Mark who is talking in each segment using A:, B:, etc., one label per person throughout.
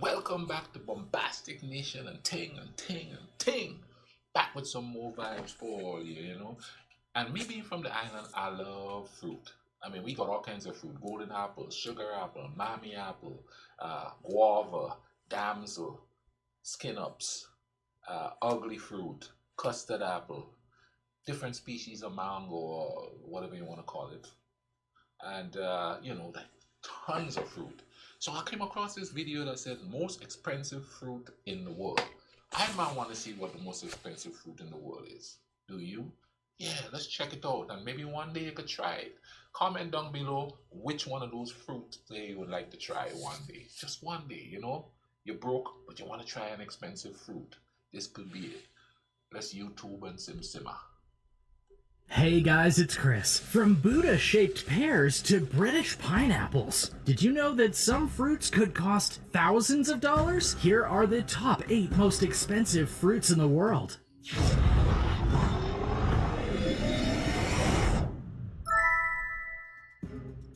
A: Welcome back to Bombastic Nation and Ting and Ting and Ting. Back with some more vibes for all you. And me being from the island, I love fruit. I mean, we got all kinds of fruit: golden apple, sugar apple, mammy apple, guava, damsel, skin ups, ugly fruit, custard apple, different species of mango or whatever you want to call it. And, like tons of fruit. So I came across this video that said most expensive fruit in the world. I might want to see what the most expensive fruit in the world is. Do you? Yeah, let's check it out and maybe one day you could try it. Comment down below which one of those fruits that you would like to try one day. Just one day. You're broke, but you want to try an expensive fruit. This could be it. Let's YouTube and simmer.
B: Hey guys, it's Chris. From Buddha-shaped pears to British pineapples. Did you know that some fruits could cost thousands of dollars? Here are the top 8 most expensive fruits in the world.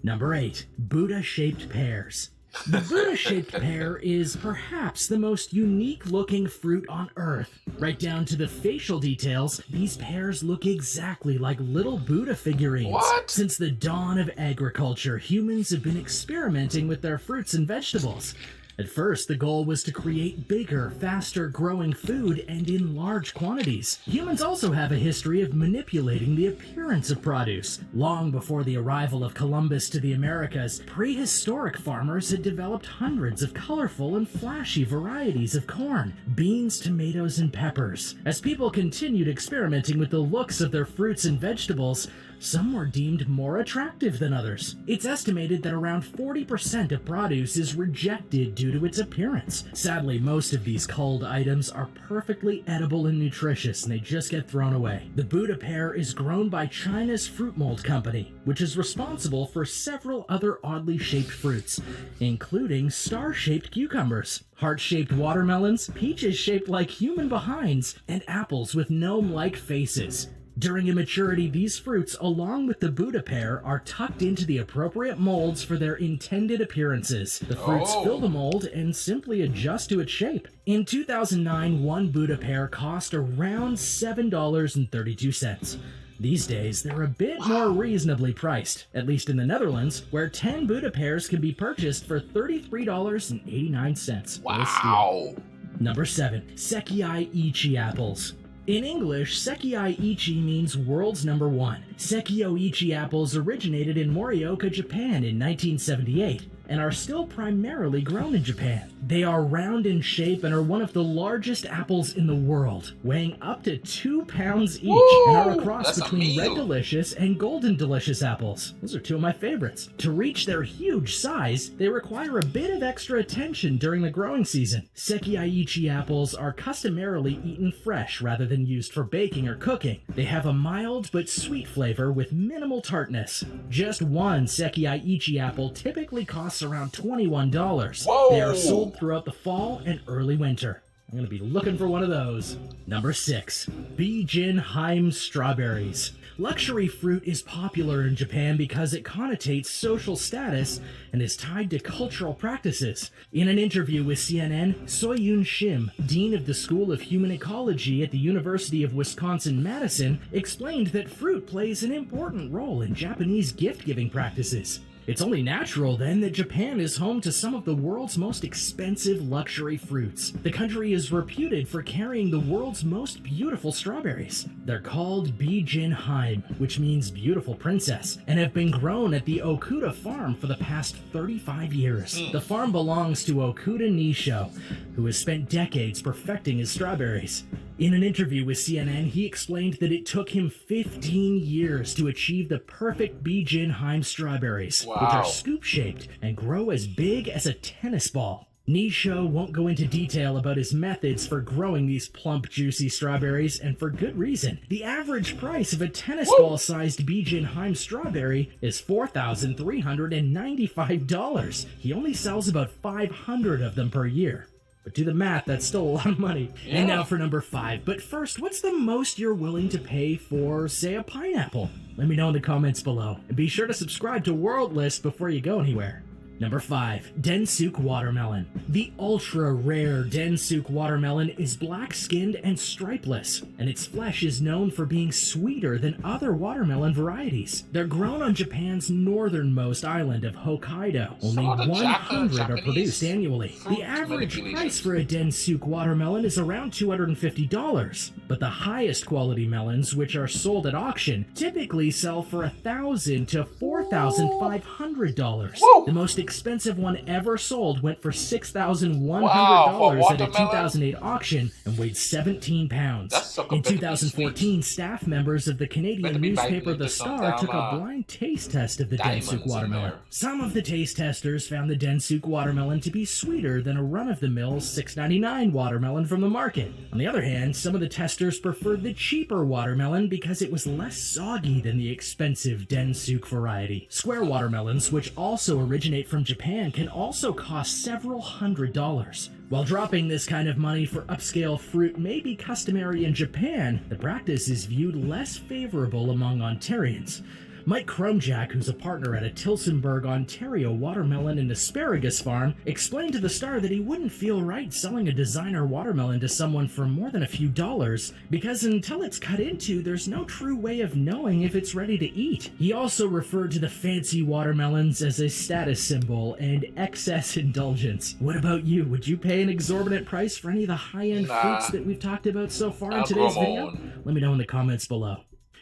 B: Number 8. Buddha-shaped pears. The Buddha-shaped pear is perhaps the most unique-looking fruit on Earth. Right down to the facial details, these pears look exactly like little Buddha figurines.
A: What?
B: Since the dawn of agriculture, humans have been experimenting with their fruits and vegetables. At first, the goal was to create bigger, faster-growing food and in large quantities. Humans also have a history of manipulating the appearance of produce. Long before the arrival of Columbus to the Americas, prehistoric farmers had developed hundreds of colorful and flashy varieties of corn, beans, tomatoes, and peppers. As people continued experimenting with the looks of their fruits and vegetables, some were deemed more attractive than others. It's estimated that around 40% of produce is rejected due to its appearance. Sadly, most of these culled items are perfectly edible and nutritious, and they just get thrown away. The Buddha pear is grown by China's Fruit Mold Company, which is responsible for several other oddly shaped fruits, including star-shaped cucumbers, heart-shaped watermelons, peaches shaped like human behinds, and apples with gnome-like faces. During immaturity, these fruits, along with the Buddha pear, are tucked into the appropriate molds for their intended appearances. The fruits fill the mold and simply adjust to its shape. In 2009, one Buddha pear cost around $7.32. These days, they're a bit more reasonably priced, at least in the Netherlands, where 10 Buddha pears can be purchased for $33.89.
A: Wow!
B: Number 7. Sekaiichi apples. In English, Sekaiichi means world's number 1. Sekaiichi apples originated in Morioka, Japan in 1978 and are still primarily grown in Japan. They are round in shape and are one of the largest apples in the world, weighing up to 2 pounds each.
A: Woo!
B: And are a cross
A: That's
B: between
A: a
B: Red
A: meal.
B: Delicious and Golden Delicious apples. Those are 2 of my favorites. To reach their huge size, they require a bit of extra attention during the growing season. Sekaiichi apples are customarily eaten fresh rather than used for baking or cooking. They have a mild but sweet flavor with minimal tartness. Just one Sekaiichi apple typically costs around $21.
A: Whoa!
B: They are sold throughout the fall and early winter. I'm going to be looking for one of those. Number 6. Bijinheim strawberries. Luxury fruit is popular in Japan because it connotates social status and is tied to cultural practices. In an interview with CNN, Soyun Shim, dean of the School of Human Ecology at the University of Wisconsin-Madison, explained that fruit plays an important role in Japanese gift-giving practices. It's only natural, then, that Japan is home to some of the world's most expensive luxury fruits. The country is reputed for carrying the world's most beautiful strawberries. They're called Bijinheim, which means beautiful princess, and have been grown at the Okuda farm for the past 35 years. The farm belongs to Okuda Nisho, who has spent decades perfecting his strawberries. In an interview with CNN, he explained that it took him 15 years to achieve the perfect Bijinheim strawberries, which are scoop-shaped and grow as big as a tennis ball. Nisho won't go into detail about his methods for growing these plump, juicy strawberries, and for good reason. The average price of a tennis ball-sized Bijinheim strawberry is $4,395. He only sells about 500 of them per year. But do the math, that's still a lot of money. Yeah. And now for number 5. But first, what's the most you're willing to pay for, say, a pineapple? Let me know in the comments below. And be sure to subscribe to World List before you go anywhere. Number 5. Densuke watermelon. The ultra-rare Densuke watermelon is black-skinned and stripeless, and its flesh is known for being sweeter than other watermelon varieties. They're grown on Japan's northernmost island of Hokkaido. Only 100 are produced annually. The average price for a Densuke watermelon is around $250, but the highest quality melons, which are sold at auction, typically sell for $1,000 to $4,500. The most expensive one ever sold went for $6,100 at a 2008 auction and weighed 17 pounds. In 2014, staff members of the Canadian newspaper The Star took a blind taste test of the Densuke watermelon. Some of the taste testers found the Densuke watermelon to be sweeter than a run-of-the-mill $6.99 watermelon from the market. On the other hand, some of the testers preferred the cheaper watermelon because it was less soggy than the expensive Densuke variety. Square watermelons, which also originate from Japan, can also cost several $100s. While dropping this kind of money for upscale fruit may be customary in Japan, the practice is viewed less favorable among Ontarians. Mike Cromjack, who's a partner at a Tillsonburg, Ontario watermelon and asparagus farm, explained to the Star that he wouldn't feel right selling a designer watermelon to someone for more than a few dollars, because until it's cut into, there's no true way of knowing if it's ready to eat. He also referred to the fancy watermelons as a status symbol and excess indulgence. What about you? Would you pay an exorbitant price for any of the high-end fruits that we've talked about so far in today's video? Let me know in the comments below.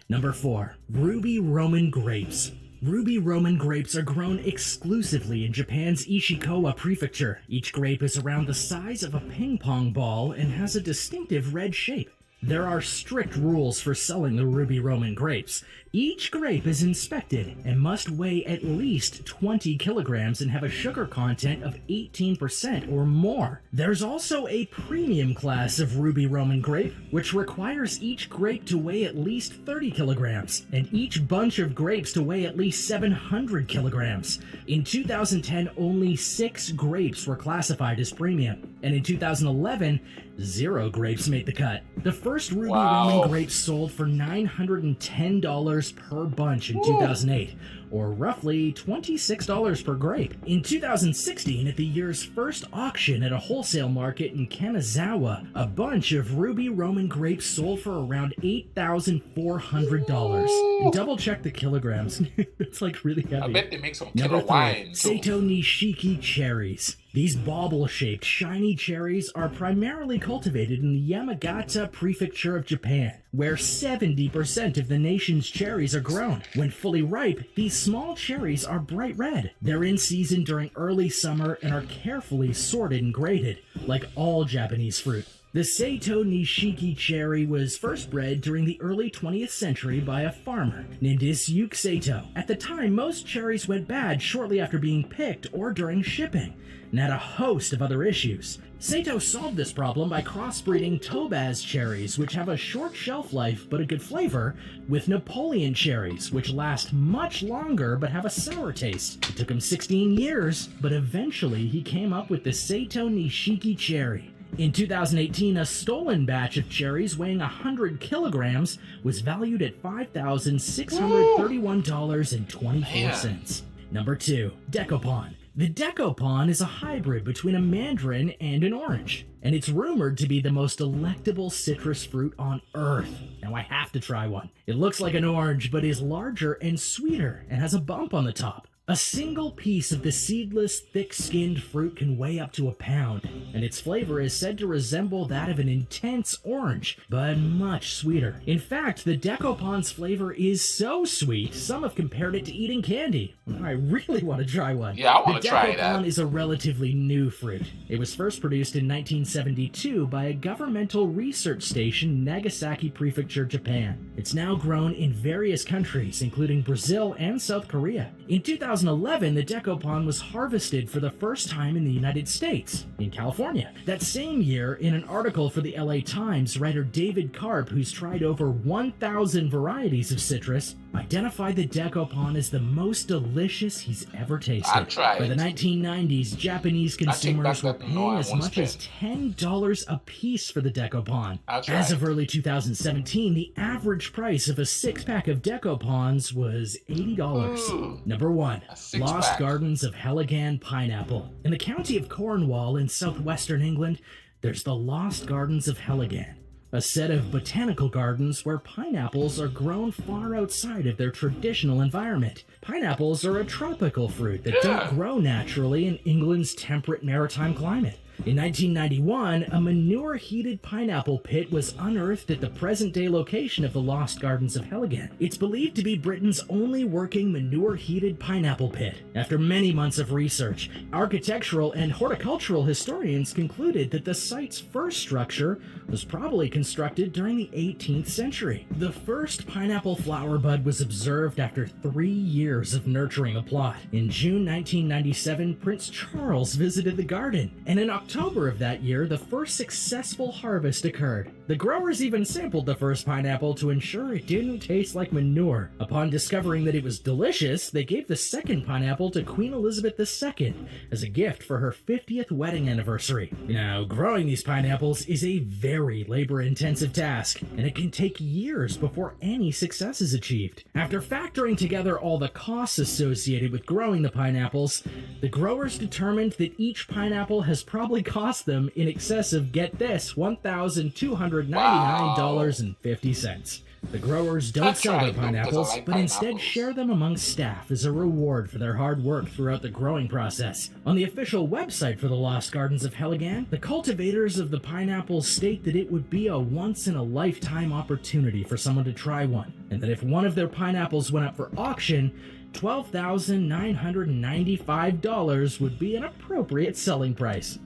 B: Number 4. Ruby Roman grapes. Ruby Roman grapes are grown exclusively in Japan's Ishikawa prefecture. Each grape is around the size of a ping pong ball and has a distinctive red shape. There are strict rules for selling the Ruby Roman grapes. Each grape is inspected and must weigh at least 20 kilograms and have a sugar content of 18% or more. There's also a premium class of Ruby Roman grape, which requires each grape to weigh at least 30 kilograms, and each bunch of grapes to weigh at least 700 kilograms. In 2010, only 6 grapes were classified as premium, and in 2011, 0 grapes made the cut. The first Ruby Roman grapes sold for $910 per bunch in 2008, or roughly $26 per grape. In 2016, at the year's first auction at a wholesale market in Kanazawa, a bunch of Ruby Roman grapes sold for around $8,400. Double check the kilograms. It's like really heavy.
A: I bet they make some
B: Number
A: killer
B: 3,
A: wine.
B: Seito Nishiki cherries. These bauble-shaped, shiny cherries are primarily cultivated in the Yamagata prefecture of Japan, where 70% of the nation's cherries are grown. When fully ripe, these small cherries are bright red. They're in season during early summer and are carefully sorted and graded, like all Japanese fruit. The Seito Nishiki cherry was first bred during the early 20th century by a farmer named Isyuke Seito. At the time, most cherries went bad shortly after being picked or during shipping, and had a host of other issues. Seito solved this problem by crossbreeding Tobaz cherries, which have a short shelf life but a good flavor, with Napoleon cherries, which last much longer but have a sour taste. It took him 16 years, but eventually he came up with the Seito Nishiki cherry. In 2018, a stolen batch of cherries weighing 100 kilograms was valued at $5,631.24. Number 2. Decopon. The Decopon is a hybrid between a mandarin and an orange, and it's rumored to be the most delectable citrus fruit on Earth. Now I have to try one. It looks like an orange, but is larger and sweeter and has a bump on the top. A single piece of the seedless, thick-skinned fruit can weigh up to a pound, and its flavor is said to resemble that of an intense orange, but much sweeter. In fact, the Decopon's flavor is so sweet, some have compared it to eating candy. I really want to try one.
A: Yeah, I want to try that.
B: The Decopon is a relatively new fruit. It was first produced in 1972 by a governmental research station in Nagasaki Prefecture, Japan. It's now grown in various countries, including Brazil and South Korea. In 2011, the Decopon was harvested for the first time in the United States, in California. That same year, in an article for the LA Times, writer David Karp, who's tried over 1,000 varieties of citrus, identified the decopon as the most delicious he's ever tasted.
A: I tried.
B: By the 1990s, Japanese consumers were paying as much as $10 a piece for the decopon. As of early 2017, the average price of a six-pack of decopons was $80. Number 1. Lost Gardens of Helligan Pineapple. In the county of Cornwall in southwestern England, there's the Lost Gardens of Helligan, a set of botanical gardens where pineapples are grown far outside of their traditional environment. Pineapples are a tropical fruit that don't grow naturally in England's temperate maritime climate. In 1991, a manure-heated pineapple pit was unearthed at the present-day location of the Lost Gardens of Helligan. It's believed to be Britain's only working manure-heated pineapple pit. After many months of research, architectural and horticultural historians concluded that the site's first structure was probably constructed during the 18th century. The first pineapple flower bud was observed after 3 years of nurturing the plot. In June 1997, Prince Charles visited the garden, and in October of that year, the first successful harvest occurred. The growers even sampled the first pineapple to ensure it didn't taste like manure. Upon discovering that it was delicious, they gave the second pineapple to Queen Elizabeth II as a gift for her 50th wedding anniversary. Now, growing these pineapples is a very labor-intensive task, and it can take years before any success is achieved. After factoring together all the costs associated with growing the pineapples, the growers determined that each pineapple has probably cost them in excess of, get this, $1,299.50. The growers don't sell their pineapples, but instead share them among staff as a reward for their hard work throughout the growing process. On the official website for the Lost Gardens of Helligan, the cultivators of the pineapples state that it would be a once-in-a-lifetime opportunity for someone to try one, and that if one of their pineapples went up for auction, $12,995 would be an appropriate selling price.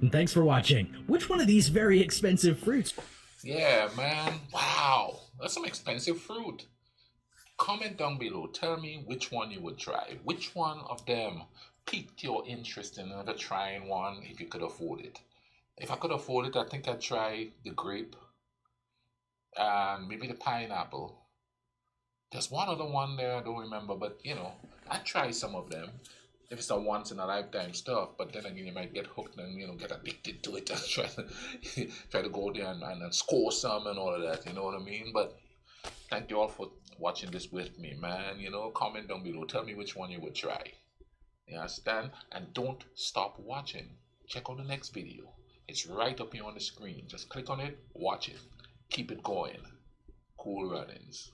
B: And thanks for watching. Which one of these very expensive fruits?
A: Yeah, man. Wow. That's some expensive fruit. Comment down below. Tell me which one you would try. Which one of them piqued your interest in ever trying one if you could afford it? If I could afford it, I think I'd try the grape and maybe the pineapple. There's one other one there, I don't remember, but I'd try some of them if it's a once in a lifetime stuff. But then again, you might get hooked and get addicted to it and try to go there and score some and all of that, you know what I mean? But thank you all for watching this with me, man. Comment down below, tell me which one you would try. You understand? And don't stop watching. Check out the next video. It's right up here on the screen. Just click on it, watch it, keep it going. Cool runnings.